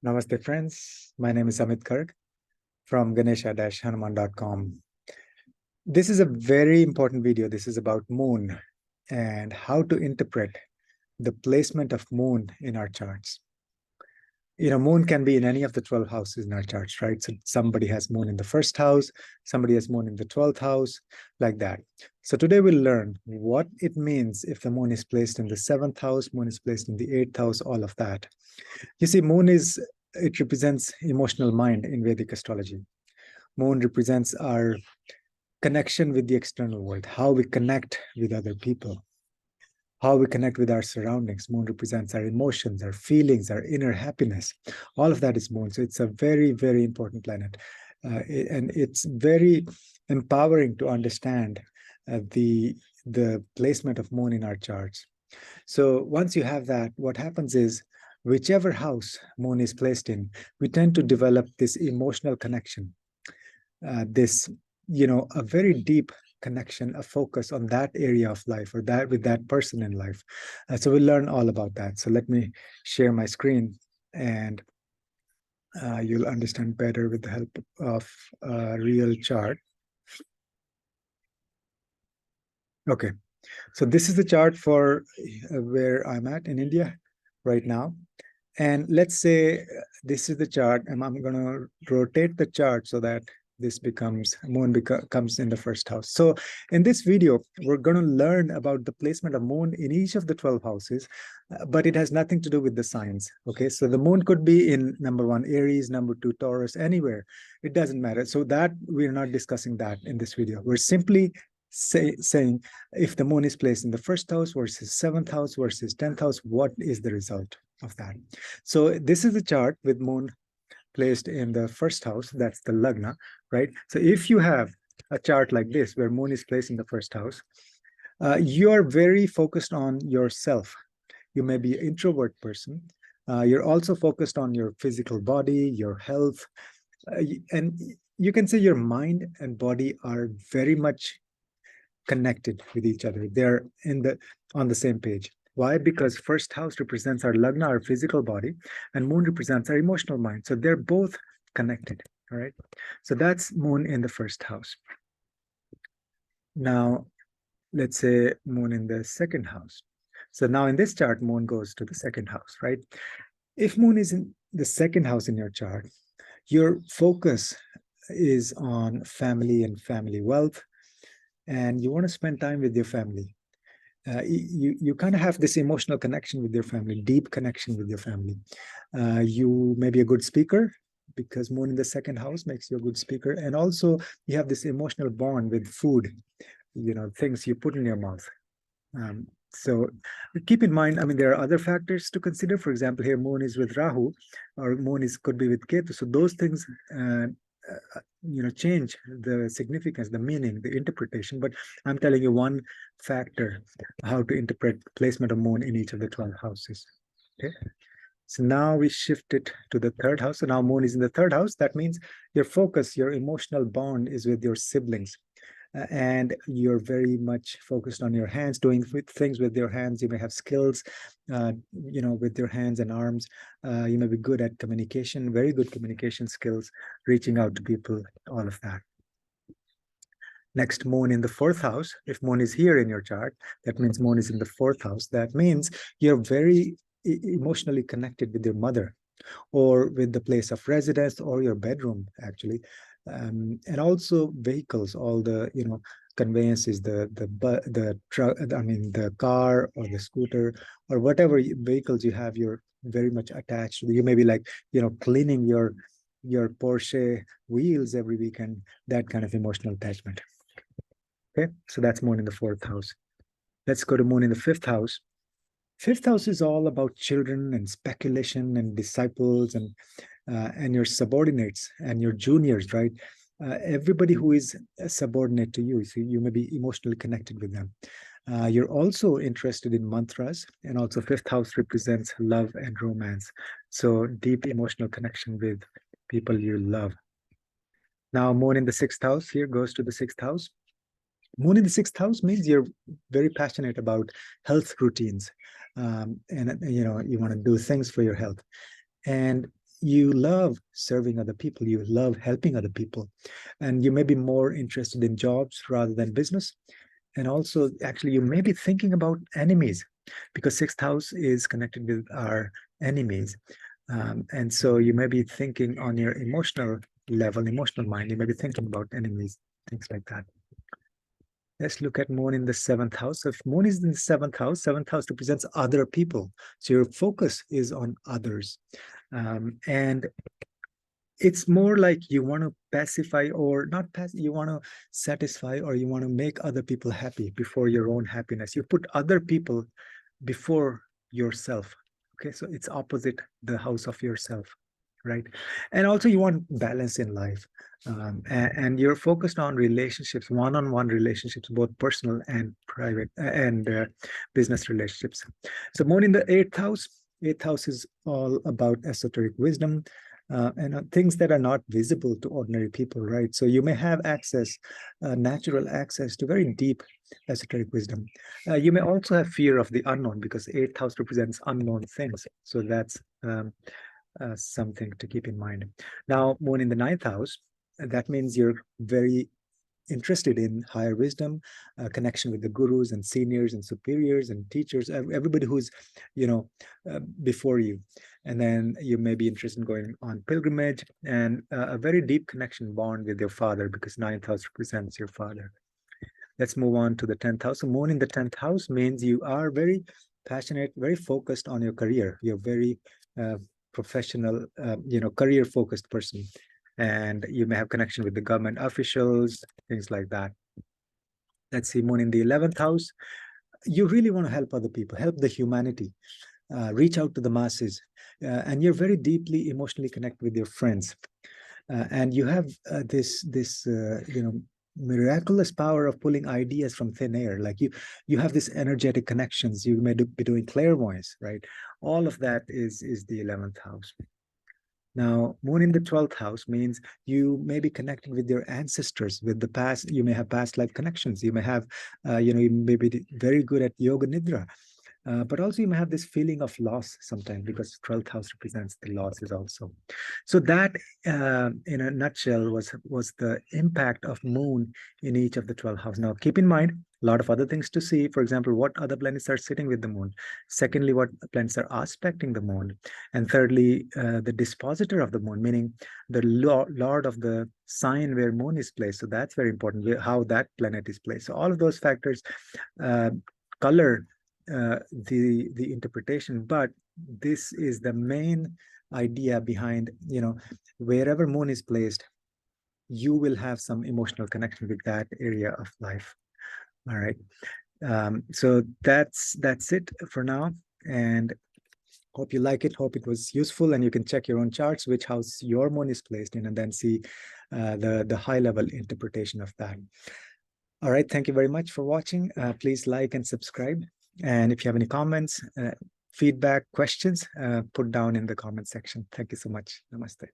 Namaste, friends. My name is Amit from ganesha-hanuman.com. This is a very important video. This is about moon and how to interpret the placement of moon in our charts. Moon can be in any of the 12 houses in our charts, right? So somebody has moon in the first house, somebody has moon in the 12th house, like that. So today we'll learn what it means if the moon is placed in the 7th house, moon is placed in the 8th house, all of that. You see, it represents emotional mind in Vedic astrology. Moon represents our connection with the external world, how we connect with other people, how we connect with our surroundings. Moon represents our emotions, our feelings, our inner happiness. All of that is moon. So it's a very, very important planet. And it's very empowering to understand the placement of moon in our charts. So once you have that, what happens is whichever house moon is placed in, we tend to develop this emotional connection, a very deep connection, a focus on that area of life or that with that person in life. So we'll learn all about that. So let me share my screen and you'll understand better with the help of a real chart. Okay, so this is the chart for where I'm at in India right now. And let's say this is the chart, and I'm going to rotate the chart so that this moon comes in the first house. So in this video, we're going to learn about the placement of moon in each of the 12 houses, but it has nothing to do with the signs. Okay, so the moon could be in number 1 Aries, number 2 Taurus, anywhere. It doesn't matter. So that we're not discussing that in this video. We're simply saying if the moon is placed in the first house versus 7th house versus 10th house, what is the result of that? So this is the chart with moon placed in the first house. That's the lagna, right? So if you have a chart like this where moon is placed in the first house, you are very focused on yourself. You may be an introvert person. You're also focused on your physical body, your health, and you can say your mind and body are very much connected with each other. They're on the same page. Why? Because first house represents our lagna, our physical body, and moon represents our emotional mind. So they're both connected. All right. So that's moon in the first house. Now, let's say moon in the second house. So now in this chart, moon goes to the second house, right? If moon is in the second house in your chart, your focus is on family and family wealth, and you want to spend time with your family. You kind of have this emotional connection with your family, deep connection with your family. You may be a good speaker because moon in the second house makes you a good speaker. And also you have this emotional bond with food, things you put in your mouth. So keep in mind, there are other factors to consider. For example, here moon is with Rahu, or moon could be with Ketu. So those things change the significance, the meaning, the interpretation. But I'm telling you one factor, how to interpret placement of moon in each of the 12 houses. Okay. So now we shift it to the third house. So now moon is in the third house. That means your focus, your emotional bond is with your siblings. And you're very much focused on your hands, doing things with your hands. You may have skills, with your hands and arms. You may be good at communication, very good communication skills, reaching out to people, all of that. Next, moon in the fourth house. If moon is here in your chart, that means moon is in the fourth house. That means you're very emotionally connected with your mother, or with the place of residence, or your bedroom, actually. And also vehicles, all the conveyances, the truck, the car or the scooter or whatever vehicles you have, you're very much attached to. You may be like cleaning your Porsche wheels every weekend, that kind of emotional attachment. Okay, so that's moon in the fourth house. Let's go to moon in the fifth house. Fifth house is all about children and speculation and disciples and your subordinates and your juniors, right? Everybody who is subordinate to you, so you may be emotionally connected with them. You're also interested in mantras, and also fifth house represents love and romance. So deep emotional connection with people you love. Now, moon in the sixth house here goes to the sixth house. Moon in the sixth house means you're very passionate about health routines, and you want to do things for your health. And you love serving other people, you love helping other people, and you may be more interested in jobs rather than business. And also, actually, you may be thinking about enemies, because sixth house is connected with our enemies. And so you may be thinking on your emotional level, emotional mind, you may be thinking about enemies, things like that. Let's look at moon in the seventh house. So if moon is in the seventh house represents other people. So your focus is on others. And it's more like you want to pacify, or not pass, you want to satisfy, or you want to make other people happy before your own happiness. You put other people before yourself. Okay, so it's opposite the house of yourself, right? And also you want balance in life, and you're focused on relationships, one-on-one relationships, both personal and private, and business relationships. So moon in the eighth house is all about esoteric wisdom, and things that are not visible to ordinary people, right? So you may have access, natural access to very deep esoteric wisdom. You may also have fear of the unknown, because eighth house represents unknown things. So that's something to keep in mind. Now, moon in the ninth house, that means you're very interested in higher wisdom, connection with the gurus and seniors and superiors and teachers, everybody who's, before you. And then you may be interested in going on pilgrimage, and a very deep connection, bond with your father, because ninth house represents your father. Let's move on to the 10th house. So moon in the 10th house means you are very passionate, very focused on your career. You're very professional, career focused person. And you may have connection with the government officials, things like that. Let's see, moon in the 11th house. You really want to help other people, help the humanity, reach out to the masses. And you're very deeply emotionally connected with your friends. And you have this miraculous power of pulling ideas from thin air. Like you have this energetic connections. You may be doing clairvoyance, right? All of that is the 11th house. Now, moon in the 12th house means you may be connected with your ancestors, with the past. You may have past life connections. You may have, you may be very good at yoga nidra. But also you may have this feeling of loss sometimes, because 12th house represents the losses also. So that, in a nutshell, was the impact of moon in each of the 12 houses. Now, keep in mind, a lot of other things to see. For example, what other planets are sitting with the moon. Secondly, what planets are aspecting the moon. And thirdly, the dispositor of the moon, meaning the lord of the sign where moon is placed. So that's very important, how that planet is placed. So all of those factors color the interpretation, but this is the main idea behind, wherever moon is placed, you will have some emotional connection with that area of life. All right. So that's it for now, and hope you like it. Hope it was useful, and you can check your own charts, which house your moon is placed in, and then see the high level interpretation of that. All right. Thank you very much for watching. Please like and subscribe. And if you have any comments, feedback, questions, put down in the comment section. Thank you so much. Namaste.